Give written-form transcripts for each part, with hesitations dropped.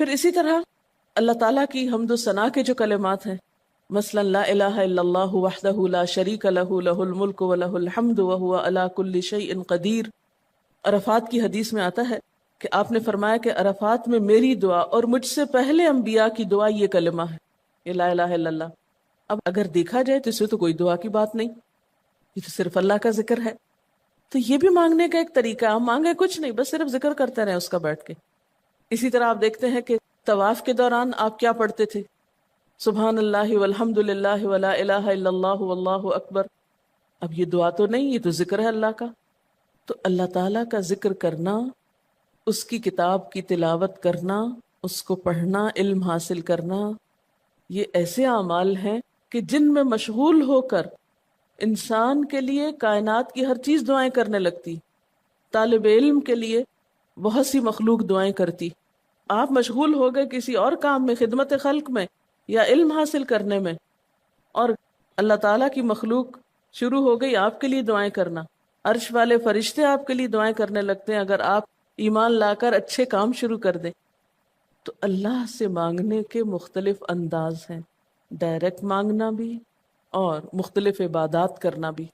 پھر اسی طرح اللہ تعالیٰ کی حمد و ثنا کے جو کلمات ہیں، مثلا لا الہ الا اللہ وحدہ لا شریک لہ لہ الملک و لہ الحمد وہو علی کل شیء قدیر۔ عرفات کی حدیث میں آتا ہے کہ آپ نے فرمایا کہ عرفات میں میری دعا اور مجھ سے پہلے انبیاء کی دعا یہ کلمہ ہے، یہ لا الہ الا اللہ۔ اب اگر دیکھا جائے تو اس میں تو کوئی دعا کی بات نہیں، یہ تو صرف اللہ کا ذکر ہے۔ تو یہ بھی مانگنے کا ایک طریقہ ہے، ہم مانگے کچھ نہیں، بس صرف ذکر کرتے رہیں اس کا بیٹھ کے۔ اسی طرح آپ دیکھتے ہیں کہ طواف کے دوران آپ کیا پڑھتے تھے؟ سبحان اللہ والحمد للہ ولا الہ الا اللہ واللہ اکبر۔ اب یہ دعا تو نہیں، یہ تو ذکر ہے اللہ کا۔ تو اللہ تعالیٰ کا ذکر کرنا، اس کی کتاب کی تلاوت کرنا، اس کو پڑھنا، علم حاصل کرنا، یہ ایسے اعمال ہیں کہ جن میں مشغول ہو کر انسان کے لیے کائنات کی ہر چیز دعائیں کرنے لگتی۔ طالب علم کے لیے بہت سی مخلوق دعائیں کرتی۔ آپ مشغول ہو گئے کسی اور کام میں، خدمت خلق میں یا علم حاصل کرنے میں، اور اللہ تعالیٰ کی مخلوق شروع ہو گئی آپ کے لیے دعائیں کرنا۔ عرش والے فرشتے آپ کے لیے دعائیں کرنے لگتے ہیں اگر آپ ایمان لا کر اچھے کام شروع کر دیں۔ تو اللہ سے مانگنے کے مختلف انداز ہیں، ڈائریکٹ مانگنا بھی اور مختلف عبادات کرنا بھی۔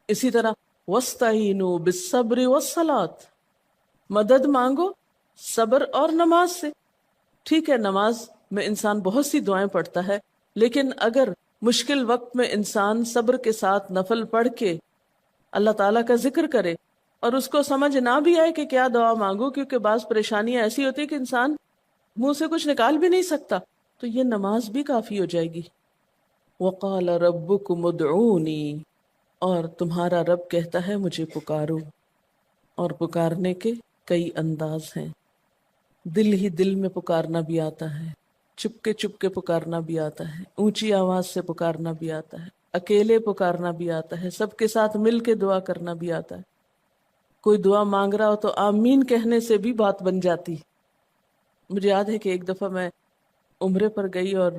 اسی طرح وَاسْتَعِینُوا بِالصَّبْرِ وَالصَّلَاةِ، مدد مانگو صبر اور نماز سے۔ ٹھیک ہے، نماز میں انسان بہت سی دعائیں پڑھتا ہے، لیکن اگر مشکل وقت میں انسان صبر کے ساتھ نفل پڑھ کے اللہ تعالیٰ کا ذکر کرے اور اس کو سمجھ نہ بھی آئے کہ کیا دعا مانگو، کیونکہ بعض پریشانیاں ایسی ہوتی کہ انسان منہ سے کچھ نکال بھی نہیں سکتا، تو یہ نماز بھی کافی ہو جائے گی۔ وَقَالَ رَبُّكُمُ ادْعُونِي، اور تمہارا رب کہتا ہے مجھے پکارو۔ اور پکارنے کے کئی انداز ہیں، دل ہی دل میں پکارنا بھی آتا ہے، چپ کے پکارنا بھی آتا ہے، اونچی آواز سے پکارنا بھی آتا ہے، اکیلے پکارنا بھی آتا ہے، سب کے ساتھ مل کے دعا کرنا بھی آتا ہے۔ کوئی دعا مانگ رہا ہو تو آمین کہنے سے بھی بات بن جاتی۔ مجھے یاد ہے کہ ایک دفعہ میں عمرے پر گئی اور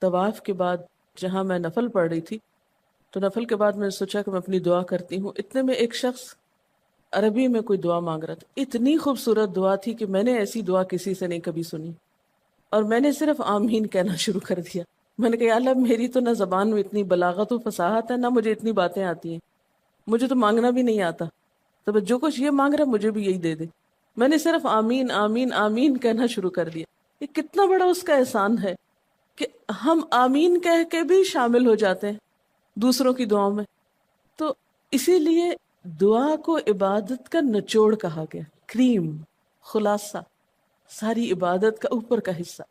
طواف کے بعد جہاں میں نفل پڑھ رہی تھی، تو نفل کے بعد میں نے سوچا کہ میں اپنی دعا کرتی ہوں۔ اتنے میں ایک شخص عربی میں کوئی دعا مانگ رہا تھا، اتنی خوبصورت دعا تھی کہ میں نے ایسی دعا کسی سے نہیں کبھی سنی، اور میں نے صرف آمین کہنا شروع کر دیا۔ میں نے کہا یا اللہ، میری تو نہ زبان میں اتنی بلاغت و فصاحت ہے، نہ مجھے اتنی باتیں آتی ہیں، مجھے تو مانگنا بھی نہیں آتا، تو جو کچھ یہ مانگ رہا ہے مجھے بھی یہی دے دے۔ میں نے صرف آمین آمین آمین کہنا شروع کر دیا۔ یہ کتنا بڑا اس کا احسان ہے کہ ہم آمین کہہ کے بھی شامل ہو جاتے ہیں دوسروں کی دعاؤں میں۔ تو اسی لیے دعا کو عبادت کا نچوڑ کہا گیا، کریم، خلاصہ، ساری عبادت کا اوپر کا حصہ۔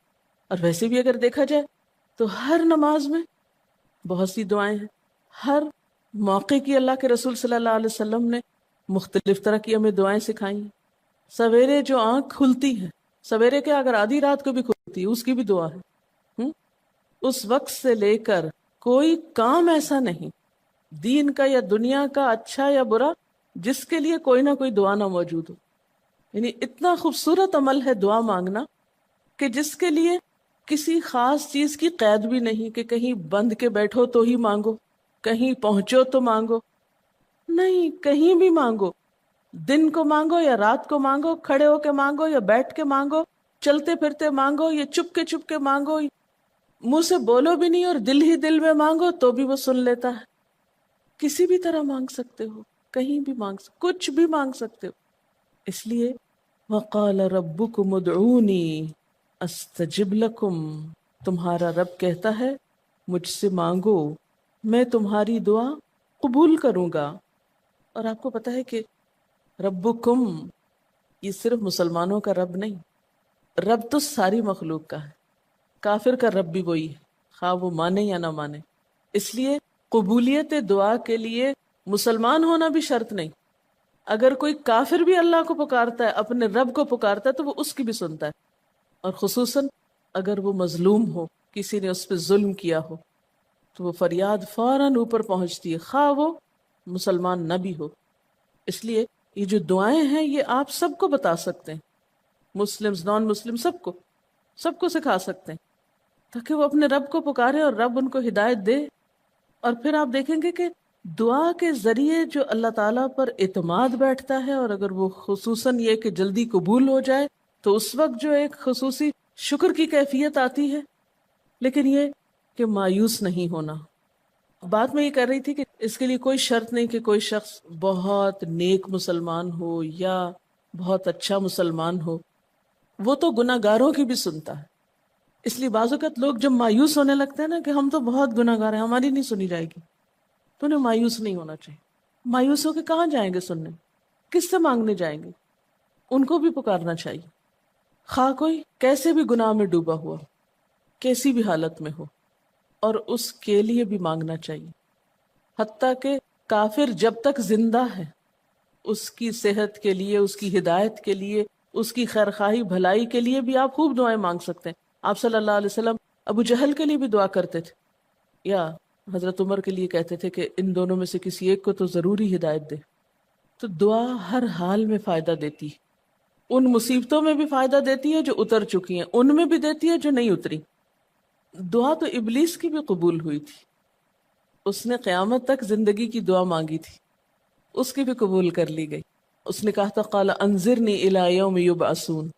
اور ویسے بھی اگر دیکھا جائے تو ہر نماز میں بہت سی دعائیں ہیں، ہر موقع کی اللہ کے رسول صلی اللہ علیہ وسلم نے مختلف طرح کی ہمیں دعائیں سکھائی ہیں۔ سویرے جو آنکھ کھلتی ہے، سویرے کے اگر آدھی رات کو بھی کھلتی ہے، اس کی بھی دعا ہے۔ اس وقت سے لے کر کوئی کام ایسا نہیں، دین کا یا دنیا کا، اچھا یا برا، جس کے لیے کوئی نہ کوئی دعا نہ موجود ہو۔ یعنی اتنا خوبصورت عمل ہے دعا مانگنا کہ جس کے لیے کسی خاص چیز کی قید بھی نہیں کہ کہیں بند کے بیٹھو تو ہی مانگو، کہیں پہنچو تو مانگو، نہیں، کہیں بھی مانگو، دن کو مانگو یا رات کو مانگو، کھڑے ہو کے مانگو یا بیٹھ کے مانگو، چلتے پھرتے مانگو یا چپ کے مانگو، منہ سے بولو بھی نہیں اور دل ہی دل میں مانگو تو بھی وہ سن لیتا ہے۔ کسی بھی طرح مانگ سکتے ہو، کہیں بھی مانگ سکتے، کچھ بھی مانگ سکتے ہو۔ اس لیے وَقَالَ رَبُّكُمُ ادْعُونِي أَسْتَجِبْ لَكُمْ، تمہارا رب کہتا ہے مجھ سے مانگو، میں تمہاری دعا قبول کروں گا۔ اور آپ کو پتہ ہے کہ ربکم یہ صرف مسلمانوں کا رب نہیں، رب تو ساری مخلوق کا ہے، کافر کا رب بھی وہی ہے، خواہ وہ مانے یا نہ مانے۔ اس لیے قبولیت دعا کے لیے مسلمان ہونا بھی شرط نہیں، اگر کوئی کافر بھی اللہ کو پکارتا ہے، اپنے رب کو پکارتا ہے، تو وہ اس کی بھی سنتا ہے، اور خصوصاً اگر وہ مظلوم ہو، کسی نے اس پہ ظلم کیا ہو، تو وہ فریاد فوراً اوپر پہنچتی ہے، خواہ وہ مسلمان نہ بھی ہو۔ اس لیے یہ جو دعائیں ہیں یہ آپ سب کو بتا سکتے ہیں، مسلمز، نان مسلم، سب کو سکھا سکتے ہیں، تاکہ وہ اپنے رب کو پکارے اور رب ان کو ہدایت دے۔ اور پھر آپ دیکھیں گے کہ دعا کے ذریعے جو اللہ تعالیٰ پر اعتماد بیٹھتا ہے، اور اگر وہ خصوصاً یہ کہ جلدی قبول ہو جائے، تو اس وقت جو ایک خصوصی شکر کی کیفیت آتی ہے، لیکن یہ کہ مایوس نہیں ہونا۔ بات میں یہ کر رہی تھی کہ اس کے لیے کوئی شرط نہیں کہ کوئی شخص بہت نیک مسلمان ہو یا بہت اچھا مسلمان ہو، وہ تو گناہ گاروں کی بھی سنتا ہے۔ اس لیے بعض اوقات لوگ جب مایوس ہونے لگتے ہیں نا کہ ہم تو بہت گناہ گار ہیں، ہماری نہیں سنی جائے گی، تو انہیں مایوس نہیں ہونا چاہیے۔ مایوس ہو کے کہاں جائیں گے سننے؟ کس سے مانگنے جائیں گے؟ ان کو بھی پکارنا چاہیے، خواہ کوئی کیسے بھی گناہ میں ڈوبا ہوا، کیسی بھی حالت میں ہو، اور اس کے لیے بھی مانگنا چاہیے۔ حتیٰ کہ کافر جب تک زندہ ہے، اس کی صحت کے لیے، اس کی ہدایت کے لیے، اس کی خیرخواہی بھلائی کے لیے بھی آپ خوب دعائیں مانگ سکتے ہیں۔ آپ صلی اللہ علیہ وسلم ابو جہل کے لیے بھی دعا کرتے تھے، یا حضرت عمر کے لیے کہتے تھے کہ ان دونوں میں سے کسی ایک کو تو ضروری ہدایت دے۔ تو دعا ہر حال میں فائدہ دیتی ہے، ان مصیبتوں میں بھی فائدہ دیتی ہے جو اتر چکی ہیں، ان میں بھی دیتی ہے جو نہیں اتری۔ دعا تو ابلیس کی بھی قبول ہوئی تھی، اس نے قیامت تک زندگی کی دعا مانگی تھی، اس کی بھی قبول کر لی گئی۔ اس نے کہا تھا قال انظرنی الی یوم یبعثون،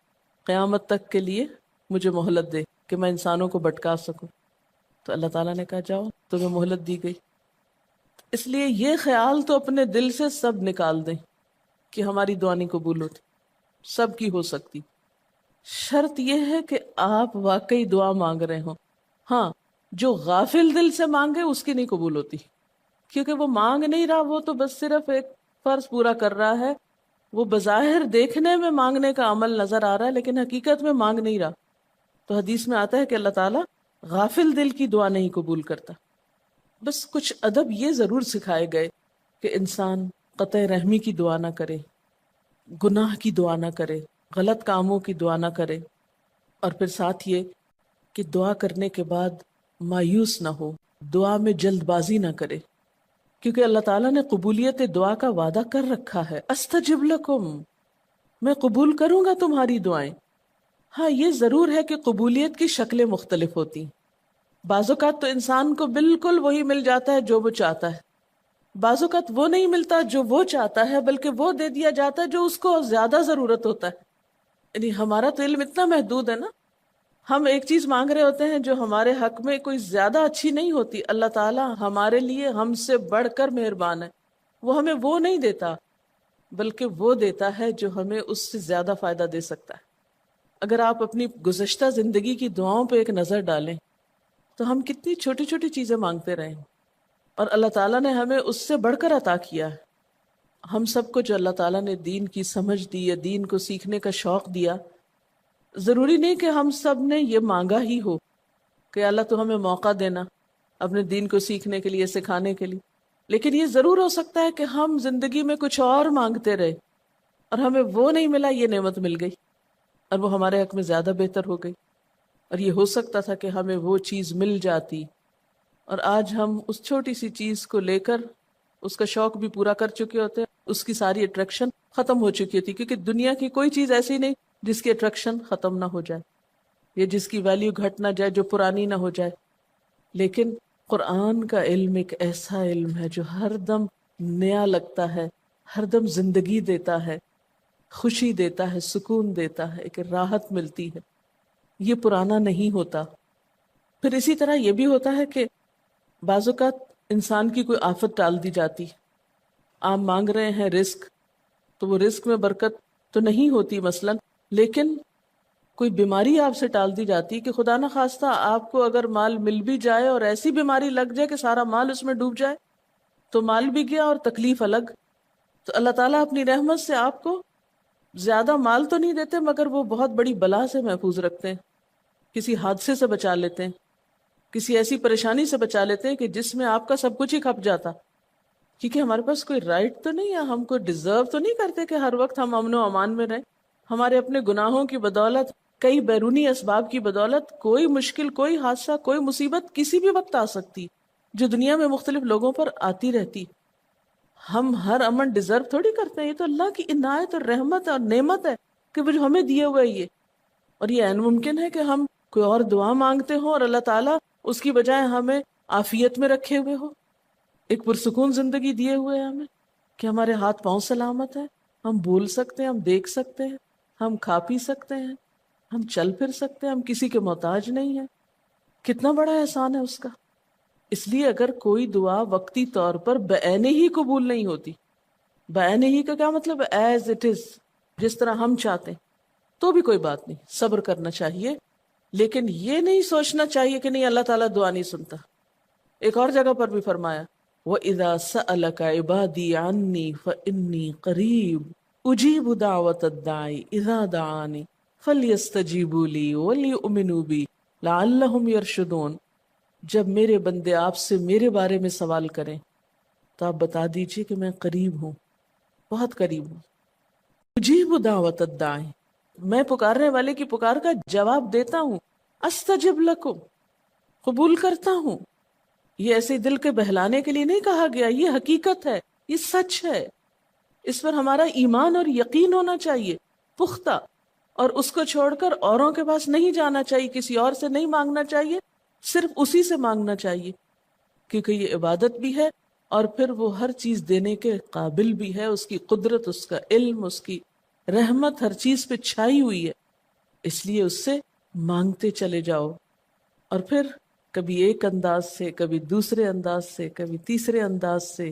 قیامت تک کے لیے مجھے مہلت دے کہ میں انسانوں کو بھٹکا سکوں۔ تو اللہ تعالیٰ نے کہا جاؤ، تمہیں مہلت دی گئی۔ اس لیے یہ خیال تو اپنے دل سے سب نکال دیں کہ ہماری دعا نہیں قبول ہوتی، سب کی ہو سکتی۔ شرط یہ ہے کہ آپ واقعی دعا مانگ رہے ہوں۔ ہاں، جو غافل دل سے مانگے اس کی نہیں قبول ہوتی، کیونکہ وہ مانگ نہیں رہا، وہ تو بس صرف ایک فرض پورا کر رہا ہے، وہ بظاہر دیکھنے میں مانگنے کا عمل نظر آ رہا ہے لیکن حقیقت میں مانگ نہیں رہا۔ تو حدیث میں آتا ہے کہ اللہ تعالیٰ غافل دل کی دعا نہیں قبول کرتا۔ بس کچھ ادب یہ ضرور سکھائے گئے کہ انسان قطع رحمی کی دعا نہ کرے، گناہ کی دعا نہ کرے، غلط کاموں کی دعا نہ کرے، اور پھر ساتھ یہ کہ دعا کرنے کے بعد مایوس نہ ہو، دعا میں جلد بازی نہ کرے، کیونکہ اللہ تعالیٰ نے قبولیت دعا کا وعدہ کر رکھا ہے۔ استجب لکم، میں قبول کروں گا تمہاری دعائیں۔ ہاں، یہ ضرور ہے کہ قبولیت کی شکلیں مختلف ہوتی ہیں۔ بعض اوقات تو انسان کو بالکل وہی مل جاتا ہے جو وہ چاہتا ہے، بعض اوقات وہ نہیں ملتا جو وہ چاہتا ہے، بلکہ وہ دے دیا جاتا ہے جو اس کو زیادہ ضرورت ہوتا ہے۔ یعنی ہمارا تو علم اتنا محدود ہے نا، ہم ایک چیز مانگ رہے ہوتے ہیں جو ہمارے حق میں کوئی زیادہ اچھی نہیں ہوتی، اللہ تعالیٰ ہمارے لیے ہم سے بڑھ کر مہربان ہے، وہ ہمیں وہ نہیں دیتا بلکہ وہ دیتا ہے جو ہمیں اس سے زیادہ فائدہ دے سکتا ہے۔ اگر آپ اپنی گزشتہ زندگی کی دعاؤں پہ ایک نظر ڈالیں تو ہم کتنی چھوٹی چھوٹی چیزیں مانگتے رہے ہیں، اور اللہ تعالیٰ نے ہمیں اس سے بڑھ کر عطا کیا ہے۔ ہم سب کو جو اللہ تعالیٰ نے دین کی سمجھ دی یا دین کو سیکھنے کا شوق دیا، ضروری نہیں کہ ہم سب نے یہ مانگا ہی ہو کہ اللہ تو ہمیں موقع دینا اپنے دین کو سیکھنے کے لیے، سکھانے کے لیے، لیکن یہ ضرور ہو سکتا ہے کہ ہم زندگی میں کچھ اور مانگتے رہے اور ہمیں وہ نہیں ملا، یہ نعمت مل گئی اور وہ ہمارے حق میں زیادہ بہتر ہو گئی، اور یہ ہو سکتا تھا کہ ہمیں وہ چیز مل جاتی، اور آج ہم اس چھوٹی سی چیز کو لے کر اس کا شوق بھی پورا کر چکے ہوتے ہیں، اس کی ساری اٹریکشن ختم ہو چکی ہوتی، کیونکہ دنیا کی کوئی چیز ایسی نہیں جس کی اٹریکشن ختم نہ ہو جائے یا جس کی ویلیو گھٹ نہ جائے، جو پرانی نہ ہو جائے۔ لیکن قرآن کا علم ایک ایسا علم ہے جو ہر دم نیا لگتا ہے، ہر دم زندگی دیتا ہے، خوشی دیتا ہے، سکون دیتا ہے، ایک راحت ملتی ہے، یہ پرانا نہیں ہوتا۔ پھر اسی طرح یہ بھی ہوتا ہے کہ بعض اوقات انسان کی کوئی آفت ٹال دی جاتی، آپ مانگ رہے ہیں رزق، تو وہ رزق میں برکت تو نہیں ہوتی مثلاً، لیکن کوئی بیماری آپ سے ٹال دی جاتی کہ خدا نہ خواستہ آپ کو اگر مال مل بھی جائے اور ایسی بیماری لگ جائے کہ سارا مال اس میں ڈوب جائے، تو مال بھی گیا اور تکلیف الگ۔ تو اللہ تعالیٰ اپنی رحمت سے آپ کو زیادہ مال تو نہیں دیتے، مگر وہ بہت بڑی بلا سے محفوظ رکھتے ہیں، کسی حادثے سے بچا لیتے ہیں، کسی ایسی پریشانی سے بچا لیتے ہیں کہ جس میں آپ کا سب کچھ ہی کھپ جاتا، کیونکہ ہمارے پاس کوئی رائٹ تو نہیں ہے، ہم کو ڈیزرو تو نہیں کرتے کہ ہر وقت ہم امن و امان میں رہیں۔ ہمارے اپنے گناہوں کی بدولت، کئی بیرونی اسباب کی بدولت کوئی مشکل، کوئی حادثہ، کوئی مصیبت کسی بھی وقت آ سکتی، جو دنیا میں مختلف لوگوں پر آتی رہتی۔ ہم ہر امن ڈیزرو تھوڑی کرتے ہیں، یہ تو اللہ کی عنایت اور رحمت اور نعمت ہے کہ وہ جو ہمیں دیے ہوئے یہ، اور یہ عین ممکن ہے کہ ہم کوئی اور دعا مانگتے ہوں اور اللہ تعالیٰ اس کی بجائے ہمیں عافیت میں رکھے ہوئے ہو، ایک پرسکون زندگی دیے ہوئے ہیں ہمیں، کہ ہمارے ہاتھ پاؤں سلامت ہیں، ہم بول سکتے ہیں، ہم دیکھ سکتے ہیں، ہم کھا پی سکتے ہیں، ہم چل پھر سکتے ہیں، ہم کسی کے محتاج نہیں ہیں. کتنا بڑا احسان ہے اس کا. اس لیے اگر کوئی دعا وقتی طور پر بعینہ ہی قبول نہیں ہوتی، بعینہ ہی کا کیا مطلب؟ ایز اٹ از، جس طرح ہم چاہتے ہیں، تو بھی کوئی بات نہیں، صبر کرنا چاہیے. لیکن یہ نہیں سوچنا چاہیے کہ نہیں اللہ تعالیٰ دعا نہیں سنتا. ایک اور جگہ پر بھی فرمایا وَإِذَا سَأَلَكَ عِبَادِي عَنِّي فَإِنِّي قَرِيبٌ أُجِيبُ دَعْوَةَ الدَّاعِ إِذَا دَعَانِ فَلْيَسْتَجِيبُوا لِي وَلْيُؤْمِنُوا بِي لَعَلَّهُمْ يَرْشُدُونَ. جب میرے بندے آپ سے میرے بارے میں سوال کریں تو آپ بتا دیجئے کہ میں قریب ہوں، بہت قریب ہوں. اجیب دعوت الداعی، میں پکارنے والے کی پکار کا جواب دیتا ہوں. استجب لکم، قبول کرتا ہوں. یہ ایسے دل کے بہلانے کے لیے نہیں کہا گیا، یہ حقیقت ہے، یہ سچ ہے. اس پر ہمارا ایمان اور یقین ہونا چاہیے پختہ، اور اس کو چھوڑ کر اوروں کے پاس نہیں جانا چاہیے، کسی اور سے نہیں مانگنا چاہیے، صرف اسی سے مانگنا چاہیے، کیونکہ یہ عبادت بھی ہے اور پھر وہ ہر چیز دینے کے قابل بھی ہے. اس کی قدرت، اس کا علم، اس کی رحمت ہر چیز پہ چھائی ہوئی ہے. اس لیے اس سے مانگتے چلے جاؤ، اور پھر کبھی ایک انداز سے، کبھی دوسرے انداز سے، کبھی تیسرے انداز سے،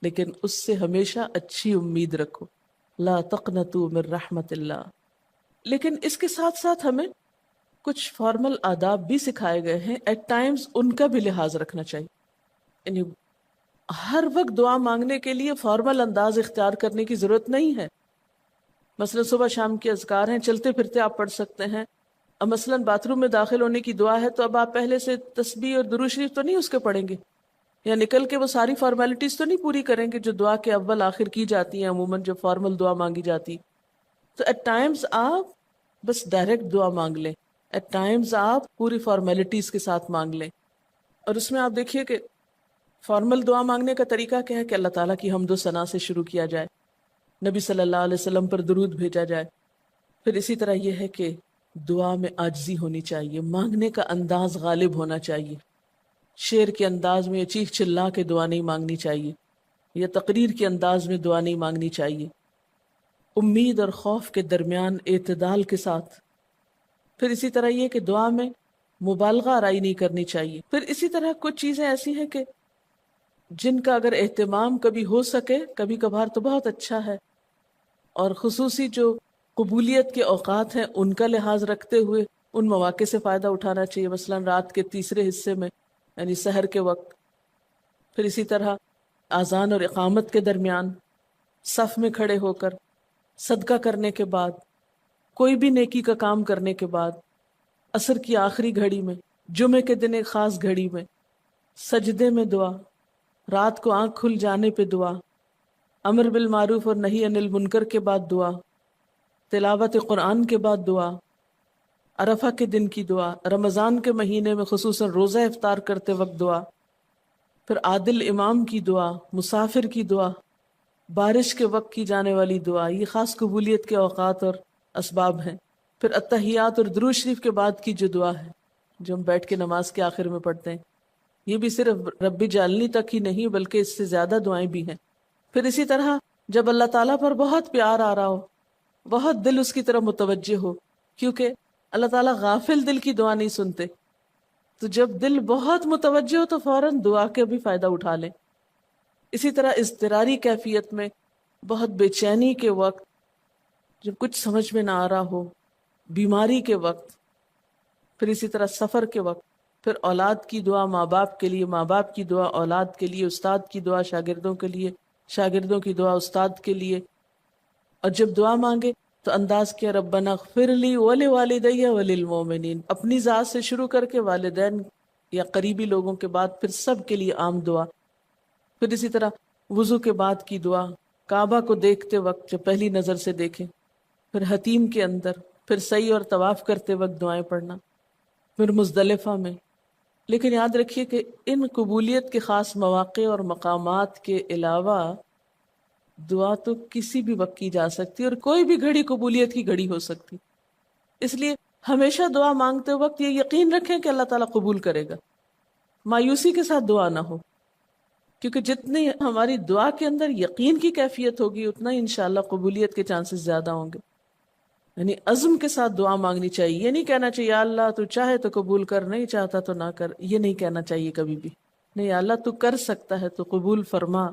لیکن اس سے ہمیشہ اچھی امید رکھو. لا تقنطوا من رحمت اللہ. لیکن اس کے ساتھ ساتھ ہمیں کچھ فارمل آداب بھی سکھائے گئے ہیں. ایٹ ٹائمز ان کا بھی لحاظ رکھنا چاہیے. یعنی ہر وقت دعا مانگنے کے لیے فارمل انداز اختیار کرنے کی ضرورت نہیں ہے. مثلا صبح شام کے اذکار ہیں، چلتے پھرتے آپ پڑھ سکتے ہیں. اب مثلا باتھ روم میں داخل ہونے کی دعا ہے تو اب آپ پہلے سے تسبیح اور درود شریف تو نہیں اس کے پڑھیں گے، یا نکل کے وہ ساری فارمیلٹیز تو نہیں پوری کریں گے جو دعا کے اول آخر کی جاتی ہیں عموماً جو فارمل دعا مانگی جاتی. تو ایٹ ٹائمز آپ بس ڈائریکٹ دعا مانگ لیں، ایٹ ٹائمز آپ پوری فارمیلٹیز کے ساتھ مانگ لیں. اور اس میں آپ دیکھیے کہ فارمل دعا مانگنے کا طریقہ کیا ہے کہ اللہ تعالیٰ کی حمد و ثنا سے شروع کیا جائے، نبی صلی اللہ علیہ وسلم پر درود بھیجا جائے. پھر اسی طرح یہ ہے کہ دعا میں عاجزی ہونی چاہیے، مانگنے کا انداز غالب ہونا چاہیے. شعر کے انداز میں چیخ چلا کے دعا نہیں مانگنی چاہیے، یا تقریر کے انداز میں دعا نہیں مانگنی چاہیے. امید اور خوف کے درمیان اعتدال کے ساتھ. پھر اسی طرح یہ کہ دعا میں مبالغہ آرائی نہیں کرنی چاہیے. پھر اسی طرح کچھ چیزیں ایسی ہیں کہ جن کا اگر اہتمام کبھی ہو سکے، کبھی کبھار تو بہت اچھا ہے، اور خصوصی جو قبولیت کے اوقات ہیں ان کا لحاظ رکھتے ہوئے ان مواقع سے فائدہ اٹھانا چاہیے. مثلا رات کے تیسرے حصے میں، یعنی سحر کے وقت. پھر اسی طرح اذان اور اقامت کے درمیان، صف میں کھڑے ہو کر، صدقہ کرنے کے بعد، کوئی بھی نیکی کا کام کرنے کے بعد، عصر کی آخری گھڑی میں، جمعے کے دن ایک خاص گھڑی میں، سجدے میں دعا، رات کو آنکھ کھل جانے پہ دعا، امر بالمعروف اور نہی عن المنکر کے بعد دعا، تلاوت قرآن کے بعد دعا، عرفہ کے دن کی دعا، رمضان کے مہینے میں خصوصاً روزہ افطار کرتے وقت دعا، پھر عادل امام کی دعا، مسافر کی دعا، بارش کے وقت کی جانے والی دعا. یہ خاص قبولیت کے اوقات اور اسباب ہیں. پھر اتحیات اور درود شریف کے بعد کی جو دعا ہے جو ہم بیٹھ کے نماز کے آخر میں پڑھتے ہیں، یہ بھی صرف رب جعلنی تک ہی نہیں بلکہ اس سے زیادہ دعائیں بھی ہیں. پھر اسی طرح جب اللہ تعالیٰ پر بہت پیار آ رہا ہو، بہت دل اس کی طرف متوجہ ہو، کیونکہ اللہ تعالیٰ غافل دل کی دعا نہیں سنتے، تو جب دل بہت متوجہ ہو تو فوراً دعا کے بھی فائدہ اٹھا لیں. اسی طرح اضطراری کیفیت میں، بہت بے چینی کے وقت، جب کچھ سمجھ میں نہ آ رہا ہو، بیماری کے وقت، پھر اسی طرح سفر کے وقت، پھر اولاد کی دعا ماں باپ کے لیے، ماں باپ کی دعا اولاد کے لیے، استاد کی دعا شاگردوں کے لیے، شاگردوں کی دعا استاد کے لیے. اور جب دعا مانگے تو انداز کیا ربنا اغفر لی ولوالدی وللمؤمنین، اپنی ذات سے شروع کر کے والدین یا قریبی لوگوں کے بعد پھر سب کے لیے عام دعا. پھر اسی طرح وضو کے بعد کی دعا، کعبہ کو دیکھتے وقت جب پہلی نظر سے دیکھیں، پھر حتیم کے اندر، پھر سعی اور طواف کرتے وقت دعائیں پڑھنا، پھر مزدلفہ میں. لیکن یاد رکھیے کہ ان قبولیت کے خاص مواقع اور مقامات کے علاوہ دعا تو کسی بھی وقت کی جا سکتی اور کوئی بھی گھڑی قبولیت کی گھڑی ہو سکتی. اس لیے ہمیشہ دعا مانگتے وقت یہ یقین رکھیں کہ اللہ تعالیٰ قبول کرے گا. مایوسی کے ساتھ دعا نہ ہو، کیونکہ جتنی ہماری دعا کے اندر یقین کی کیفیت ہوگی اتنا ہی انشاءاللہ قبولیت کے چانسز زیادہ ہوں گے. یعنی عزم کے ساتھ دعا مانگنی چاہیے. یہ نہیں کہنا چاہیے یا اللہ تو چاہے تو قبول کر، نہیں چاہتا تو نہ کر. یہ نہیں کہنا چاہیے کبھی بھی. نہیں، یا اللہ تو کر سکتا ہے تو قبول فرما.